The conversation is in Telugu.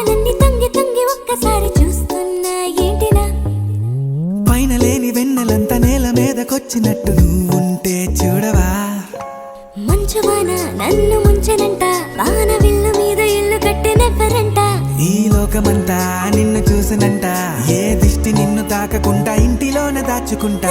అందాలన్నీ తంగి తంగి ఒక్కసారి చూస్తున్నా ఏంటిలా పైన లేని వెన్నెలంతా నేల మీదకొచ్చినట్టు నువ్వుంటే చూడవా మంచువాన నన్ను ముంచెనంట వాన విల్లు మీద ఇల్లు కట్టెనెవ్వరంట ఈ లోకమంతా నిన్ను చూసినంట ఏ దిష్టి నిన్ను తాకకుండా ఇంటిలోనే దాచుకుంటా